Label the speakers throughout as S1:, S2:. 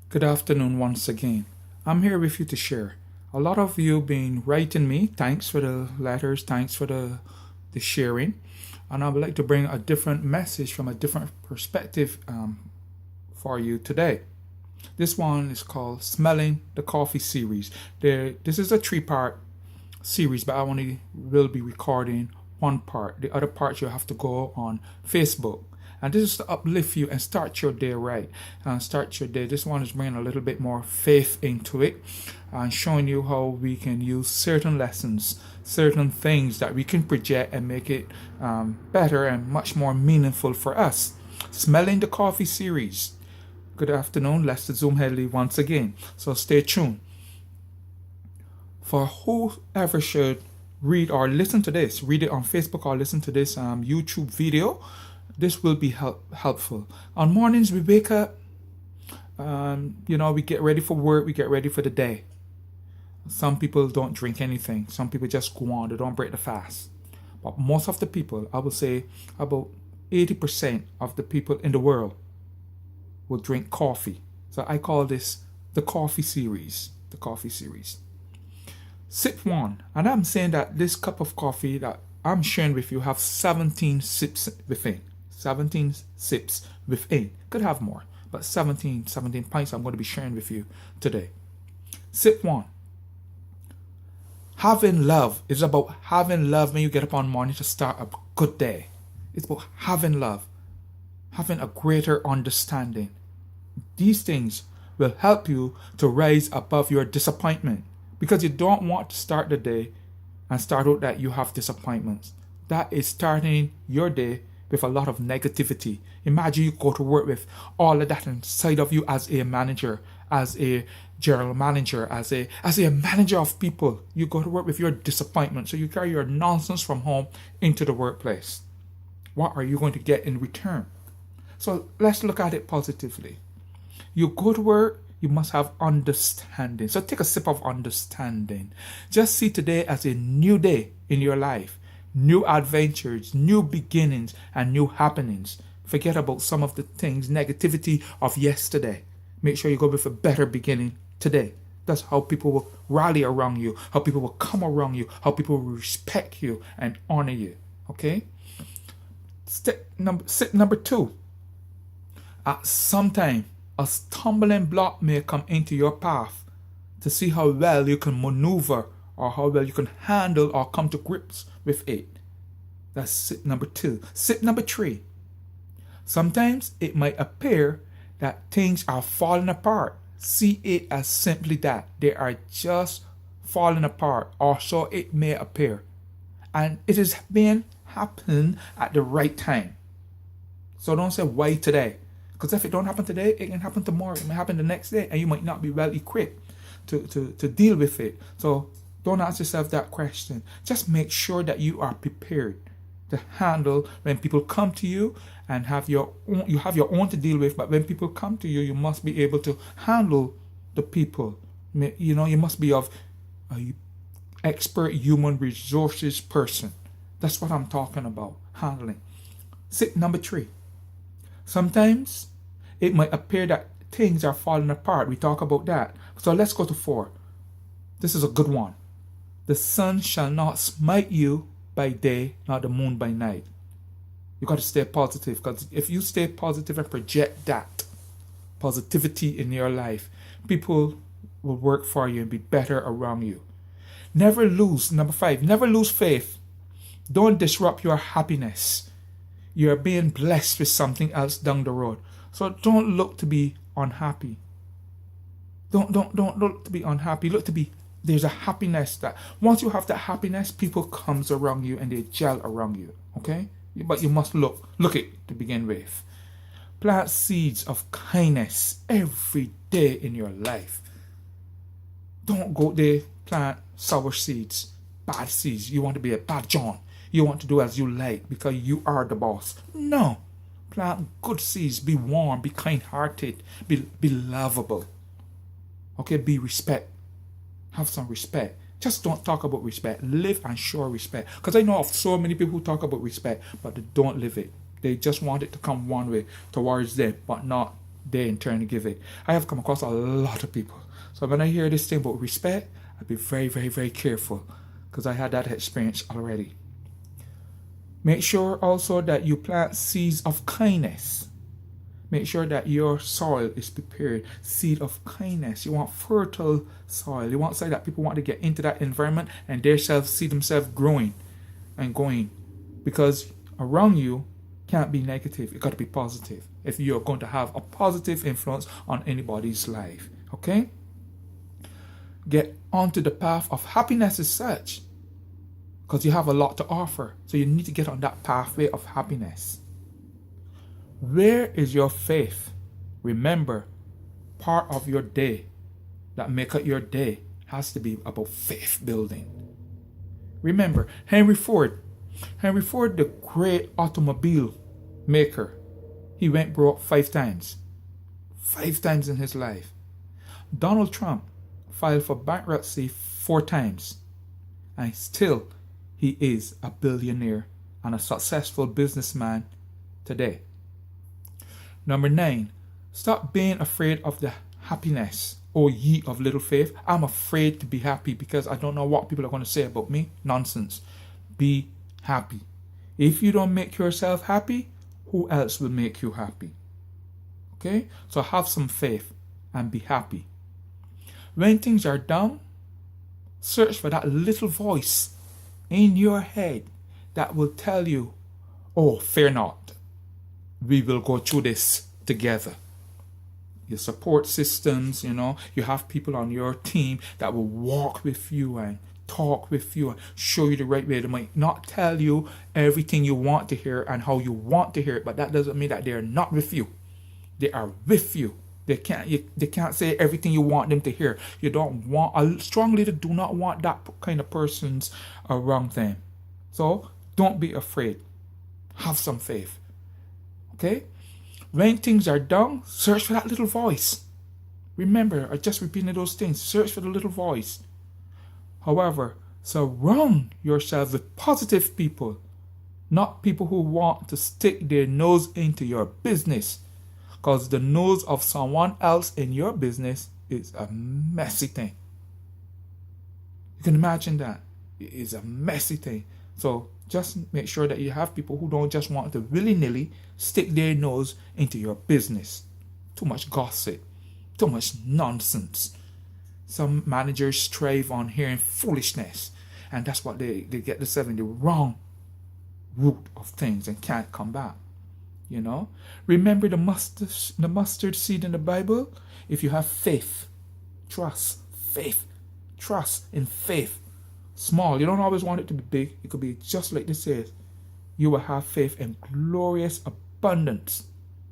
S1: Good afternoon once again. I'm here with you to share. A lot of you been writing me. Thanks for the letters. Thanks for the sharing. And I would like to bring a different message from a different perspective for you today. This one is called Smelling the Coffee series. This is a three-part series, but I only will be recording one part. The other part you have to go on Facebook. And this is to uplift you and start your day right. And start your day. This one is bringing a little bit more faith into it and showing you how we can use certain lessons, certain things that we can project and make it better and much more meaningful for us. Smelling the Coffee series. Good afternoon, Lester Zoom Headley once again. So stay tuned. For whoever should read or listen to this, read it on Facebook or listen to this YouTube video, this will be helpful. On mornings, we wake up, we get ready for work, we get ready for the day. Some people don't drink anything. Some people just go on, they don't break the fast. But most of the people, I would say about 80% of the people in the world will drink coffee. So I call this the coffee series. The coffee series. Sip one. And I'm saying that this cup of coffee that I'm sharing with you have 17 sips within. 17 sips within. Could have more, but 17 pints I'm going to be sharing with you today. Sip one. Having love is about having love when you get up on morning to start a good day. It's about having love, having a greater understanding. These things will help you to rise above your disappointment because you don't want to start the day and start out that you have disappointments. That is starting your day with a lot of negativity. Imagine you go to work with all of that inside of you as a manager, as a general manager, as a manager of people. You go to work with your disappointment. So you carry your nonsense from home into the workplace. What are you going to get in return? So let's look at it positively. You go to work, you must have understanding. So take a sip of understanding. Just see today as a new day in your life. New adventures, new beginnings, and new happenings. Forget about some of the things, negativity of yesterday. Make sure you go with a better beginning today. That's how people will rally around you, how people will come around you, how people will respect you and honor you. Okay? Sip number two. At some time, a stumbling block may come into your path to see how well you can maneuver or how well you can handle or come to grips with it. That's sip number two. Sip number three. Sometimes it might appear that things are falling apart. See it as simply that. They are just falling apart, or so it may appear. And it is being happen at the right time. So don't say why today. Because if it don't happen today, it can happen tomorrow. It may happen the next day, and you might not be well equipped to deal with it. So don't ask yourself that question. Just make sure that you are prepared to handle when people come to you and you have your own to deal with. But when people come to you, you must be able to handle the people. You must be of a expert human resources person. That's what I'm talking about, handling. Sip number three. Sometimes it might appear that things are falling apart. We talk about that. So let's go to 4. This is a good one. The sun shall not smite you by day, nor the moon by night. You got to stay positive, because if you stay positive and project that positivity in your life, people will work for you and be better around you. Number 5, never lose faith. Don't disrupt your happiness. You're being blessed with something else down the road. So don't look to be unhappy. Don't look to be unhappy. Look to be, there's a happiness that once you have that happiness, people comes around you and they gel around you. Okay? But you must look it to begin with. Plant seeds of kindness every day in your life. Don't go there, plant sour seeds, bad seeds. You want to be a bad John. You want to do as you like because you are the boss. No. Plant good seeds. Be warm. Be kind-hearted. Be lovable. Okay? Be respect. Have some respect. Just don't talk about respect. Live and show respect. Because I know of so many people who talk about respect, but they don't live it. They just want it to come one way towards them, but not they in turn give it. I have come across a lot of people. So when I hear this thing about respect, I'd be very, very, very careful because I had that experience already. Make sure also that you plant seeds of kindness. Make sure that your soil is prepared. Seed of kindness. You want fertile soil. You want soil that people want to get into that environment and themselves see themselves growing and going. Because around you can't be negative. It got to be positive if you're going to have a positive influence on anybody's life. Okay? Get onto the path of happiness as such. Because you have a lot to offer. So you need to get on that pathway of happiness. Where is your faith? Remember, part of your day that make up your day has to be about faith building. Remember, Henry Ford, the great automobile maker, he went broke 5 times. 5 times in his life. Donald Trump filed for bankruptcy 4 times. And still, he is a billionaire and a successful businessman today. Number 9, stop being afraid of the happiness. O ye of little faith. I'm afraid to be happy because I don't know what people are going to say about me. Nonsense. Be happy. If you don't make yourself happy, who else will make you happy? Okay? So have some faith and be happy. When things are down, search for that little voice in your head that will tell you, oh, fear not. We will go through this together. Your support systems, you have people on your team that will walk with you and talk with you and show you the right way. They might not tell you everything you want to hear and how you want to hear it, but that doesn't mean that they're not with you. They are with you. They can't say everything you want them to hear. I strongly do not want that kind of persons around them. So don't be afraid. Have some faith. Okay? When things are down, search for that little voice. Remember, I just repeated those things. Search for the little voice. However, surround yourself with positive people, not people who want to stick their nose into your business. Because the nose of someone else in your business is a messy thing. You can imagine that. It is a messy thing. So just make sure that you have people who don't just want to willy-nilly stick their nose into your business. Too much gossip. Too much nonsense. Some managers strive on hearing foolishness. And that's what they get themselves in the wrong route of things and can't come back. Remember the mustard seed in the Bible? If you have faith, trust in faith. Small. You don't always want it to be big. It could be just like this says. You will have faith in glorious abundance.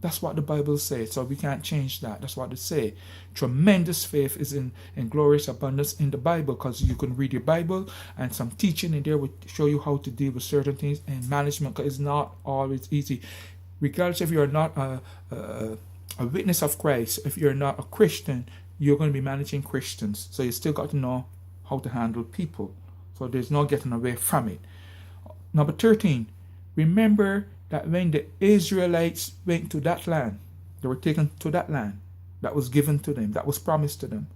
S1: That's what the Bible says. So we can't change that. That's what they say. Tremendous faith is in glorious abundance in the Bible, because you can read your Bible and some teaching in there will show you how to deal with certain things in management, because it's not always easy. Regardless if you're not a witness of Christ, if you're not a Christian, you're going to be managing Christians. So you still got to know how to handle people. So there's no getting away from it. Number 13, remember that when the Israelites went to that land, they were taken to that land that was given to them, that was promised to them.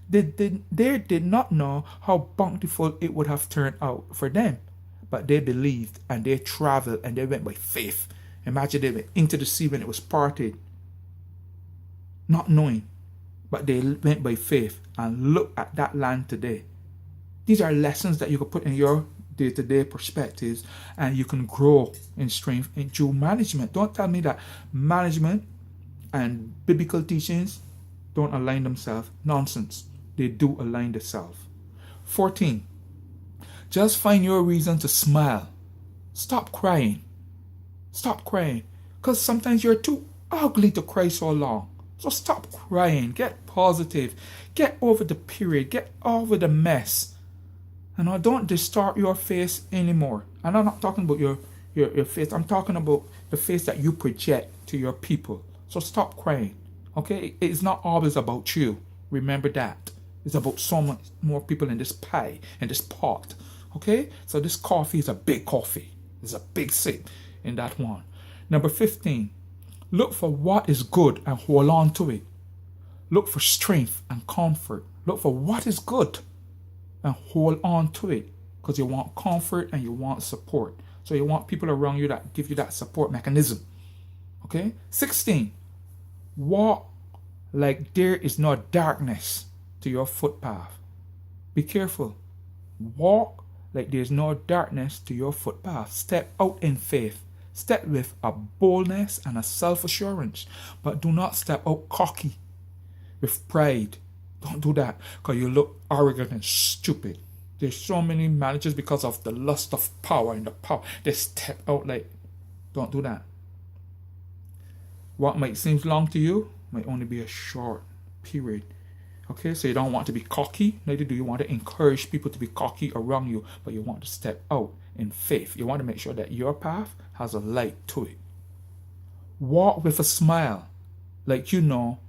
S1: They did not know how bountiful it would have turned out for them. But they believed and they traveled and they went by faith. Imagine they went into the sea when it was parted, not knowing, but they went by faith and look at that land today. These are lessons that you can put in your day-to-day perspectives, and you can grow in strength into management. Don't tell me that management and biblical teachings don't align themselves. Nonsense. They do align themselves. 14. Just find your reason to smile. Stop crying. Stop crying. Because sometimes you're too ugly to cry so long. So stop crying. Get positive. Get over the period. Get over the mess. And don't distort your face anymore. And I'm not talking about your face. I'm talking about the face that you project to your people. So stop crying. Okay? It's not always about you. Remember that. It's about so much more people in this pie, in this pot. Okay? So this coffee is a big coffee. It's a big sip in that one. Number 15. Look for what is good and hold on to it. Look for strength and comfort. Look for what is good and hold on to it, because you want comfort and you want support. So you want people around you that give you that support mechanism. Okay? 16. Walk like there is no darkness to your footpath. Be careful. Walk like there is no darkness to your footpath. Step out in faith. Step with a boldness and a self-assurance. But do not step out cocky with pride. Don't do that, because you look arrogant and stupid. There's so many managers, because of the lust of power and the power, they step out like, don't do that. What might seem long to you might only be a short period. Okay, so you don't want to be cocky, neither do you want to encourage people to be cocky around you, but you want to step out in faith. You want to make sure that your path has a light to it. Walk with a smile, like you know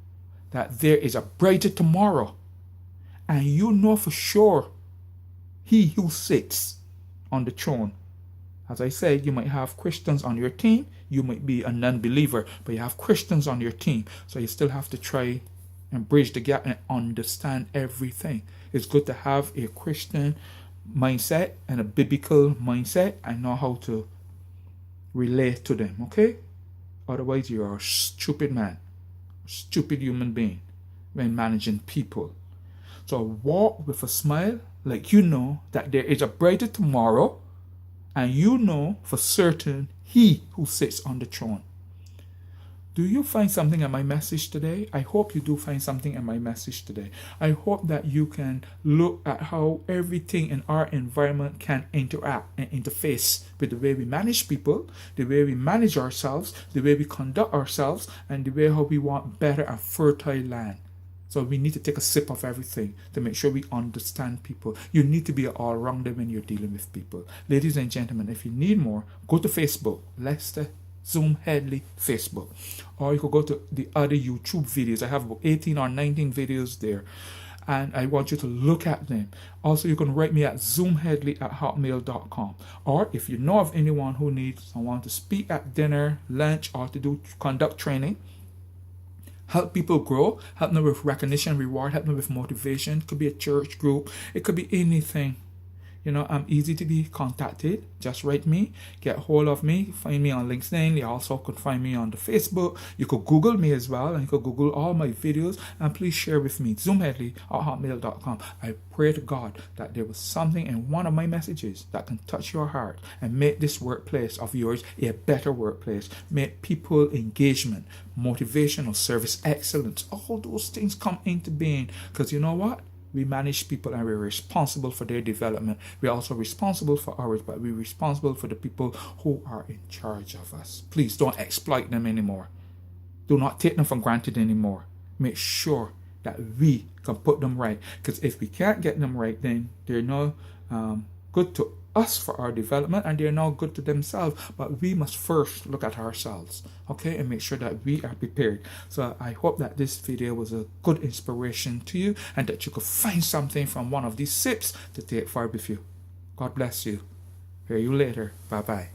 S1: that there is a brighter tomorrow, and you know for sure he who sits on the throne. As I said, you might have Christians on your team, you might be a non-believer, but you have Christians on your team, so you still have to try and bridge the gap and understand everything. It's good to have a Christian mindset and a biblical mindset and know how to relate to them, okay? Otherwise, you are a stupid man, a stupid human being when managing people. So walk with a smile, like you know that there is a brighter tomorrow, and you know for certain he who sits on the throne. Do you find something in my message today? I hope you do find something in my message today. I hope that you can look at how everything in our environment can interact and interface with the way we manage people, the way we manage ourselves, the way we conduct ourselves, and the way how we want better and fertile land. So we need to take a sip of everything to make sure we understand people. You need to be an all-rounder when you're dealing with people. Ladies and gentlemen, if you need more, go to Facebook, Lester Zoom Headley Facebook. Or you could go to the other YouTube videos. I have about 18 or 19 videos there, and I want you to look at them. Also, you can write me at zoomheadley@hotmail.com. Or if you know of anyone who needs someone to speak at dinner, lunch, or to do conduct training, help people grow, help them with recognition, reward, help them with motivation. It could be a church group, it could be anything. You know, I'm easy to be contacted. Just write me, get hold of me, find me on LinkedIn. You also could find me on the Facebook. You could Google me as well, and you could Google all my videos, and please share with me, zoomheadley@hotmail.com. I pray to God that there was something in one of my messages that can touch your heart and make this workplace of yours a better workplace. Make people engagement, motivational service excellence, all those things come into being, because you know what? We manage people and we're responsible for their development. We're also responsible for ours, but we're responsible for the people who are in charge of us. Please don't exploit them anymore. Do not take them for granted anymore. Make sure that we can put them right. Because if we can't get them right, then they're no good to us for our development, and they're not good to themselves. But we must first look at ourselves, okay, and make sure that we are prepared. So I hope that this video was a good inspiration to you, and that you could find something from one of these sips to take forward with you. God bless you. Hear you later. Bye bye.